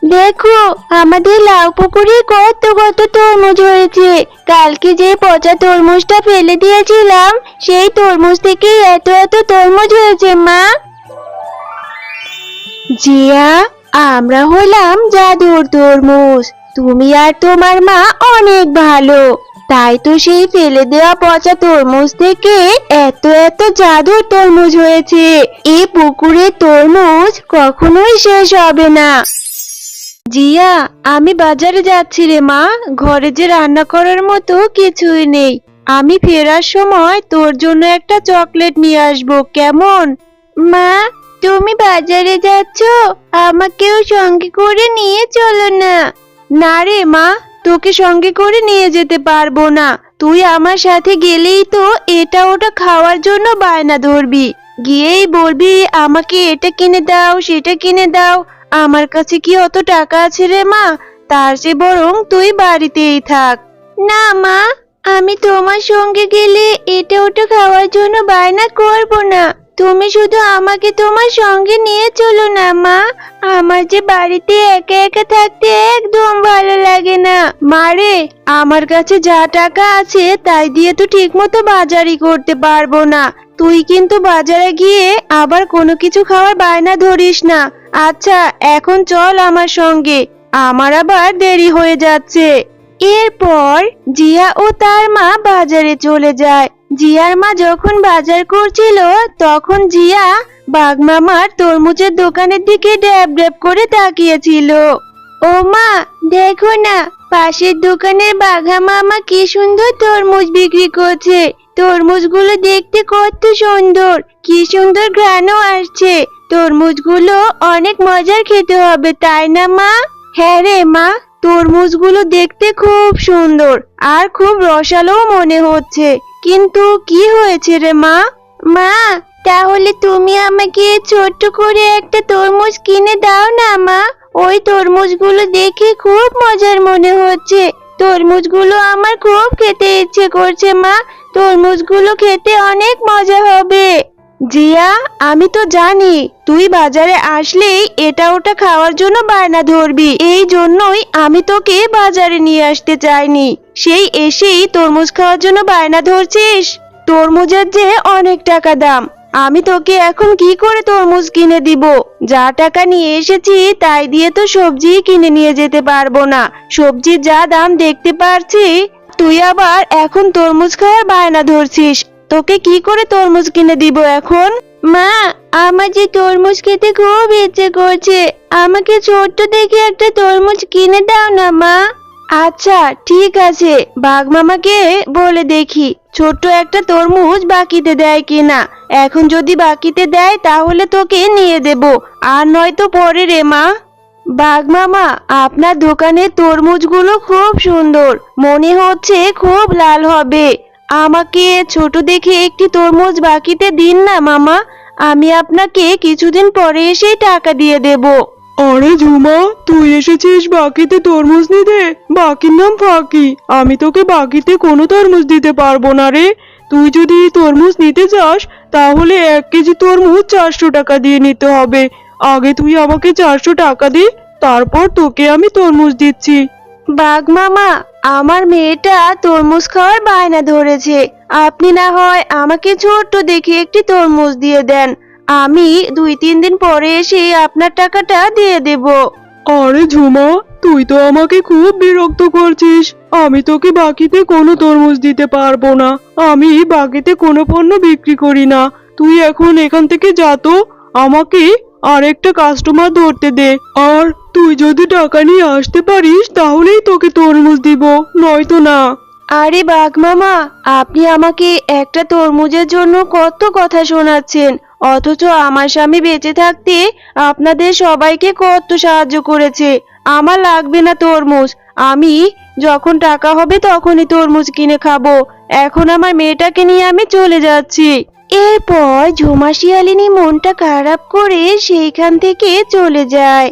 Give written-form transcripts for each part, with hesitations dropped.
দেখো, আমাদের লাউ পুকুরে কত কত তরমুজ হয়েছে। কালকে যে পচা তরমুজটা ফেলে দিয়েছিলাম, সেই তরমুজ থেকে এত এত তরমুজ হয়েছে মা। জিয়া, আমরা হলাম জাদুর তরমুজ। তুমি আর তোমার মা অনেক ভালো, তাই তো সেই ফেলে দেওয়া পচা তরমুজ থেকে এত এত জাদুর তরমুজ হয়েছে। এই পুকুরে তরমুজ কখনোই শেষ হবে না। জিয়া, আমি বাজারে যাচ্ছি রে মা। ঘরে যে রান্না করার মতো কিছুই নেই। আমি ফেরার সময় তোর জন্য একটা চকলেট নিয়ে আসবো, কেমন? মা, তুমি বাজারে যাচ্ছ? আমাকেও সঙ্গে করে নিয়ে চলো না। না রে মা, তোকে সঙ্গে করে নিয়ে যেতে পারবো না। তুই আমার সাথে গেলেই তো এটা ওটা খাওয়ার জন্য বায়না ধরবি। গিয়েই বলবি আমাকে এটা কিনে দাও, সেটা কিনে দাও। আমার কাছে কি অত টাকা আছে রে মা? তার চেয়ে বরং তুই বাড়িতেই থাক। না মা, আমি তোমার সঙ্গে গেলে এটা ওটা খাওয়ার জন্য বায়না করব না। তুমি শুধু আমাকে তোমার সঙ্গে নিয়ে চলো না মা। আমার যে বাড়িতে একা একা থাকতে একদম ভালো লাগে না। মারে, আমার কাছে যা টাকা আছে তাই দিয়ে তো ঠিকমতো বাজারই করতে পারবো না। তুই কিন্তু বাজারে গিয়ে আবার কোনো কিছু খাওয়ার বায়না ধরিস না। আচ্ছা, এখন চল আমার সঙ্গে, আমার আবার দেরি হয়ে যাচ্ছে। এরপর জিয়া ও তার মা বাজারে চলে যায়। জিয়ার মা যখন বাজার করছিল, তখন জিয়া বাঘ মামার তরমুজের দোকানের দিকে ড্যাব ড্যাব করে তাকিয়েছিল। ও মা, দেখো না, পাশের দোকানের বাঘা মামা কি সুন্দর তরমুজ বিক্রি করছে। তরমুজগুলো দেখতে কত সুন্দর, কি সুন্দর ঘ্রাণও আসছে। তরমুজগুলো অনেক মজার খেতে হবে, তাই না মা? হ্যাঁ রে মা, তরমুজগুলো দেখতে খুব সুন্দর আর খুব রসালো মনে হচ্ছে। কিন্তু কি হয়েছে রে মা? মা, তাহলে তুমি আমাকে ছোট্ট করে একটা তরমুজ কিনে দাও না মা। ওই তরমুজগুলো দেখে খুব মজার মনে হচ্ছে। তরমুজগুলো আমার খুব খেতে ইচ্ছে করছে মা। তরমুজগুলো খেতে অনেক মজা হবে। জিয়া, আমি তো জানি তুই বাজারে আসলেই এটা ওটা খাওয়ার জন্য বায়না ধরবি। এই জন্যই আমি তোকে বাজারে নিয়ে আসতে চাইনি। সেই এসেই তরমুজ খাওয়ার জন্য বায়না ধরছিস। তরমুজের যে অনেক টাকা দাম, আমি তোকে এখন কি করে তরমুজ কিনে দিব? যা টাকা নিয়ে এসেছি তাই দিয়ে তো সবজি কিনে নিয়ে যেতে পারবো না। সবজির যা দাম দেখতে পারছি, তুই আবার এখন তরমুজ খাওয়ার বায়না ধরছিস। তোকে কি করে তরমুজ কিনে দিব এখন? মা, আমার যে তরমুজ খেতে খুব ইচ্ছে করছে। আমাকে ছোট্ট দেখে একটা তরমুজ কিনে দাও না মা। আচ্ছা ঠিক আছে, বাঘ মামাকে বলে দেখি ছোট্ট একটা তরমুজ বাকিতে দেয় কিনা। এখন যদি বাকিতে দেয় তাহলে তোকে নিয়ে দেব, আর নয়তো পরে রে মা। বাঘ মামা, আপনার দোকানের তরমুজগুলো খুব সুন্দর, মনে হচ্ছে খুব লাল হবে। আমাকে ছোট দেখে একটি তরমুজ বাকিতে দিন না মামা। আমি আপনাকে কিছুদিন পরে এসে টাকা দিয়ে দেব। আরে ঝুমা, তুই এসেছিস বাকিতে তরমুজ নিতে? বাকির নাম ফাঁকি। আমি তোকে বাকিতে কোনো তরমুজ দিতে পারবো না রে। তুই যদি তরমুজ নিতে চাস তাহলে 1 কেজি তরমুজ 400 টাকা দিয়ে নিতে হবে। আগে তুই আমাকে 400 টাকা দে, তারপর তোকে আমি তরমুজ দিচ্ছি। বাঘ মামা, আমার মেয়েটা তরমুজ খাওয়ার বায়না ধরেছে। আপনি না হয় আমাকে ছোট্ট দেখে একটি তরমুজ দিয়ে দেন। আমি 2-3 দিন পরে এসে আপনার টাকাটা দিয়ে দেব। আরে ঝুমা, তুই তো আমাকে খুব বিরক্ত করছিস। আমি তোকে বাকিতে কোনো তরমুজ দিতে পারবো না। আমি বাকিতে কোনো পণ্য বিক্রি করি না। তুই এখন এখান থেকে যা তো। আমাকে আরেকটা কাস্টমার ধরতে দে। আর তুই যদি টাকা নিয়ে আসতে পারিস তাহলেই তোকে তরমুজ দিব, নয়তো না। আরে বাঘ মামা, আপনি আমাকে একটা তরমুজের জন্য কত কথা শোনাচ্ছেন, অথচ আমার স্বামী বেঁচে থাকতে আপনাদের সবাইকে কত সাহায্য করেছে। আমার লাগবে না তরমুজ। আমি যখন টাকা হবে তখনই তরমুজ কিনে খাবো। এখন আমার মেয়েটাকে নিয়ে আমি চলে যাচ্ছি। এরপর ঝুমা শিয়ালিনী মনটা খারাপ করে সেইখান থেকে চলে যায়।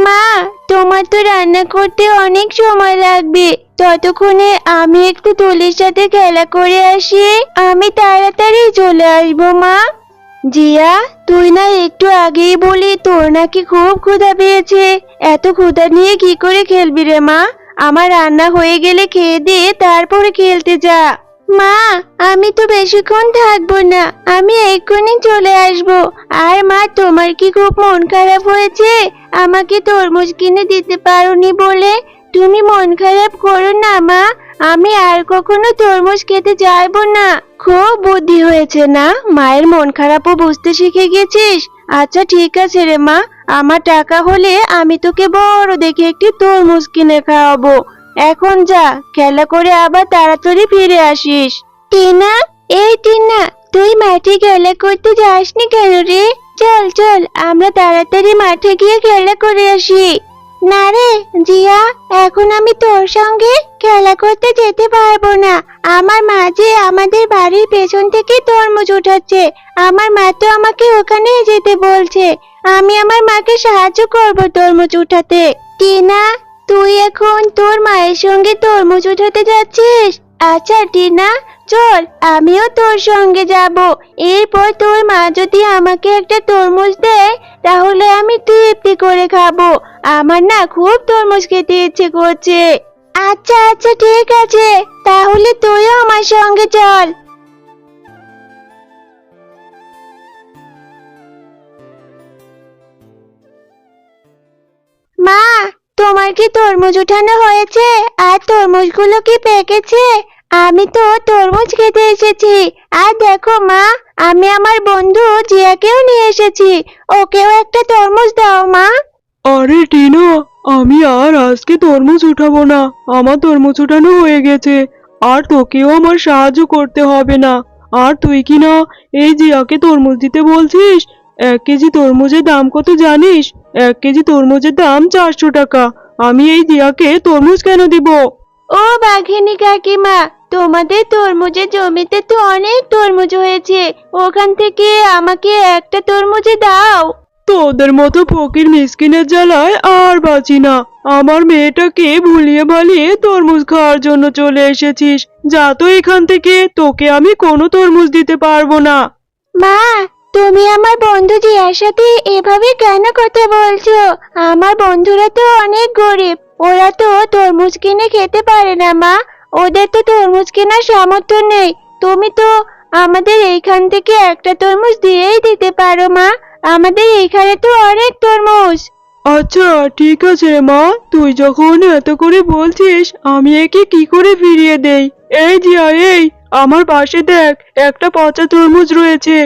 মা, তোমার তো রান্না করতে অনেক সময় লাগবে। ততক্ষণে আমি একটু তুলির সাথে খেলা করে আসি। আমি তাড়াতাড়ি চলে আসবো মা। জিয়া, তুই না একটু আগেই বলি তোর নাকি খুব ক্ষুধা পেয়েছে। এত ক্ষুধা নিয়ে কি করে খেলবি রে মা? আমার রান্না হয়ে গেলে খেয়ে দিয়ে তারপরে খেলতে যা। মা, আমি তো বেশিক্ষণ থাকবো না, আমি এক্ষুনি চলে আসবো। আর মা, তোমার কি খুব মন খারাপ হয়েছে আমাকে তরমুজ কিনে দিতে পারোনি বলে? তুমি মন খারাপ করো না মা, আমি আর কখনো তরমুজ খেতে চাইবো না। খুব বুদ্ধি হয়েছে না, মায়ের মন খারাপও বুঝতে শিখে গেছিস। আচ্ছা ঠিক আছে রে মা, আমার টাকা হলে আমি তোকে বড় দেখে একটি তরমুজ কিনে খাওয়াবো। এখন যা, খেলা করে আবার তাড়াতাড়ি ফিরে আসিস। টিনা, এই টিনা, তুই মাঠে খেলা করতে যাসনি কেন রে? চল চল, আমরা তাড়াতাড়ি মাঠে গিয়ে খেলা করে আসি। না রে জিয়া, এখন আমি তোর সঙ্গে খেলা করতে যেতে পারবো না। আমার মা যে আমাদের বাড়ির পেছন থেকে তরমুজ উঠাচ্ছে, আমার মা তো আমাকে ওখানে যেতে বলছে। আমি আমার মাকে সাহায্য করব তরমুজ উঠাতে। টিনা, তুই এখন তোর মায়ের সঙ্গে তরমুজ উঠাতে যাচ্ছিস? আচ্ছা টিনা, চল আমিও তোর সঙ্গে যাব। এরপর তোর মা যদি আমাকে একটা তরমুজ দেয় তাহলে আমি তৃপ্তি করে খাবো। আমার না খুব তরমুজ খেতে ইচ্ছে করছে। আচ্ছা আচ্ছা ঠিক আছে, তাহলে তুইও আমার সঙ্গে চল। মা, তোমার কি তরমুজ উঠানো হয়েছে? আর তরমুজগুলো কি পেকেছে? আমি তো তরমুজ খেতে এসেছি। আর দেখো মা, আমি আমার বন্ধু জিয়াকেও নিয়ে এসেছি। ওকেও একটা তরমুজ দাও মা। আরে টিনা, আমি আর আজকে তরমুজ উঠাবো না, আমার তরমুজ উঠানো হয়ে গেছে। আর তোকেও আমার সাহায্য করতে হবে না। আর তুই কি না এই জিয়াকে তরমুজ দিতে বলছিস? 1 কেজি তরমুজের দাম কত জানিস? 1 কেজি তরমুজের দাম 400 টাকা। আমি এই জিয়াকে তরমুজ কেন দিব? ও বাঘিনী কাকিমা, তোমাদের তরমুজের জমিতে তো অনেক তরমুজ হয়েছে, ওখান থেকে আমাকে একটা তরমুজে দাও। তোদের মতো ফকির মিসকিনের জ্বালায় আর বাঁচি না। আমার মেয়েটাকে ভুলিয়ে ভালিয়ে তরমুজ খাওয়ার জন্য চলে এসেছিস। যা তো এখান থেকে, তোকে আমি কোনো তরমুজ দিতে পারবো না। মা, তুমি আমার বন্ধু জিয়ার সাথে এভাবে কেন কথা বলছো? আমার বন্ধুরা তো অনেক গরিব, ওরা তো তরমুজ কিনে খেতে পারে না মা। ওদের তো তরমুজ কেনার সামর্থ্য নেই। তুমি তো আমাদের এইখান থেকে একটা তরমুজ দিয়েই দিতে পারো মা, আমাদের এইখানে তো অনেক তরমুজ। আচ্ছা ঠিক আছে রে মা, তুই যখন এত করে বলছিস আমি একে কি করে ফিরিয়ে দেই? এই জিয়া, এই আমার পাশে দেখ, একটা পচা তরমুজ রয়েছে।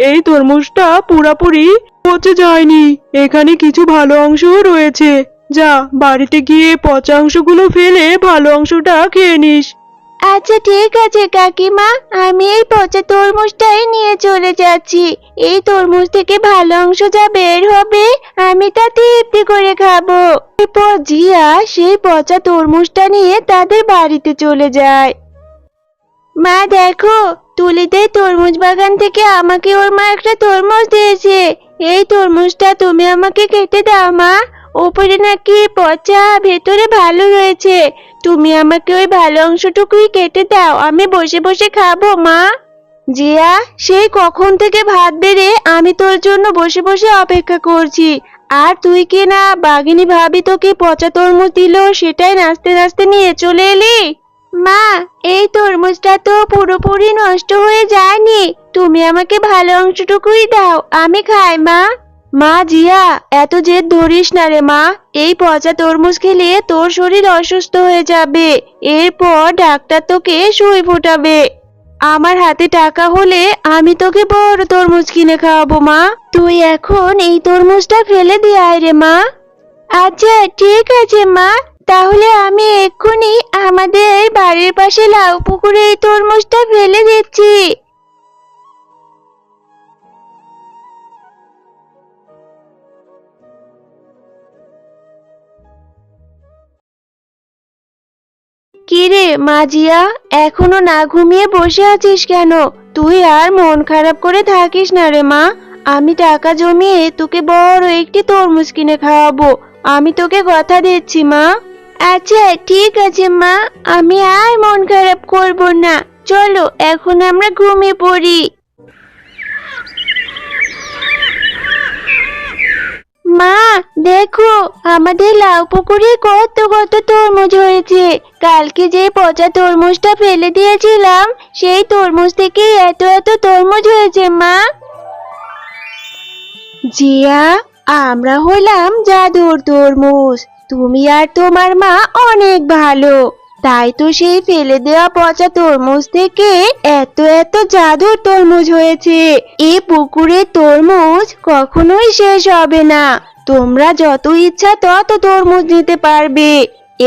এই তরমুজটা পুরাপুরি পচে যায়নি, এখানে কিছু ভালো অংশও রয়েছে। যা, বাড়িতে গিয়ে পচা অংশগুলো ফেলে ভালো অংশটা খেয়ে নিস। আচ্ছা ঠিক আছে কাকিমা, আমি এই পচা তরমুজটাই নিয়ে চলে যাচ্ছি। এই তরমুজ থেকে ভালো অংশ যা বের হবে আমি তা তৃপ্তি করে খাবো। এরপর জিয়া সেই পচা তরমুজটা নিয়ে তাদের বাড়িতে চলে যায়। মা দেখো, তুলিদের তরমুজ বাগান থেকে আমাকে ওর মা একটা তরমুজ দিয়েছে। এই তরমুজটা তুমি আমাকে কেটে দাও মা। উপরে নাকি পচা, ভেতরে ভালো রয়েছে। তুমি আমাকে ওই ভালো অংশটুকুই কেটে দাও, আমি বসে বসে খাবো মা। জিয়া, সেই কখন থেকে ভাত বেড়ে আমি তোর জন্য বসে বসে অপেক্ষা করছি, আর তুই কি না বাঘিনী ভাবি তোকে পচা তরমুজ দিল সেটাই নাচতে নাচতে নিয়ে চলে এলি। মা, এই তরমুজটা তো পুরোপুরি নষ্ট হয়ে যায়নি, তুমি আমাকে ভালো অংশটুকুই দাও, আমি খাই মা। মা জিয়া, এত জেদ ধরিস না রে মা। এই পচা তরমুজ খেলে তোর শরীর অসুস্থ হয়ে যাবে, এরপর ডাক্তার তোকে সুই ফোটাবে। আমার হাতে টাকা হলে আমি তোকে বড় তরমুজ কিনে খাওয়াবো মা। তুই এখন এই তরমুজটা ফেলে দিয়ে আয় রে মা। আচ্ছা ঠিক আছে মা, তাহলে আমি এক্ষুনি আমাদের বাড়ির পাশে লাউ পুকুরে এই তরমুজটা ফেলে দিচ্ছি। কিরে মাজিয়া, এখনো না ঘুমিয়ে বসে আছিস কেন? তুই আর মন খারাপ করে থাকিস না রে মা। আমি টাকা জমিয়ে তোকে বড় একটি তরমুজ কিনে খাওয়াবো, আমি তোকে কথা দিচ্ছি মা। আচ্ছা ঠিক আছে মা, আমি আর মন খারাপ করব না। চলো এখন আমরা ঘুমিয়ে পড়ি। মা, দেখো আমাদের লাউ পুকুরে কত কত তরমুজ হয়েছে। কালকে যে পচা তরমুজটা ফেলে দিয়েছিলাম সেই তরমুজ থেকে এত এত তরমুজ হয়েছে মা। জিয়া, আমরা হলাম জাদুর তরমুজ। তুমি আর তোমার মা অনেক ভালো, তাই তো সেই ফেলে দেওয়া পচা তরমুজ থেকে এত এত জাদুর তরমুজ হয়েছে। এই পুকুরের তরমুজ কখনোই শেষ হবে না। তোমরা যত ইচ্ছা তত তরমুজ নিতে পারবে।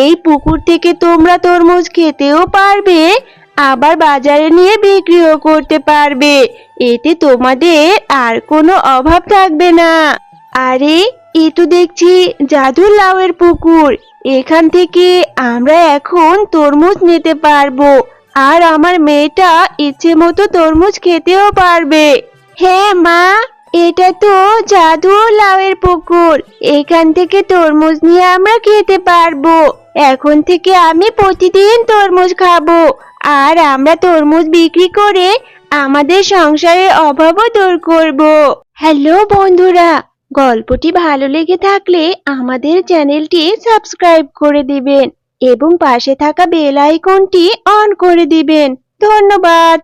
এই পুকুর থেকে তোমরা তরমুজ খেতেও পারবে, আবার বাজারে নিয়ে বিক্রিও করতে পারবে। এতে তোমাদের আর কোনো অভাব থাকবে না। আরে, এ তো দেখছি জাদুর লাউয়ের পুকুর। এখান থেকে আমরা এখন তরমুজ নিতে পারবো, আর আমার মেয়েটা ইচ্ছে মতো তরমুজ খেতেও পারবে। হ্যাঁ মা, এটা তো জাদুর লাউয়ের পুকুর। এখান থেকে তরমুজ নিয়ে আমরা খেতে পারবো। এখন থেকে আমি প্রতিদিন তরমুজ খাবো, আর আমরা তরমুজ বিক্রি করে আমাদের সংসারের অভাবও দূর করব। হ্যালো বন্ধুরা, গল্পটি ভালো লেগে থাকলে আমাদের চ্যানেলটি সাবস্ক্রাইব করে দিবেন এবং পাশে থাকা বেল আইকনটি অন করে দিবেন। ধন্যবাদ।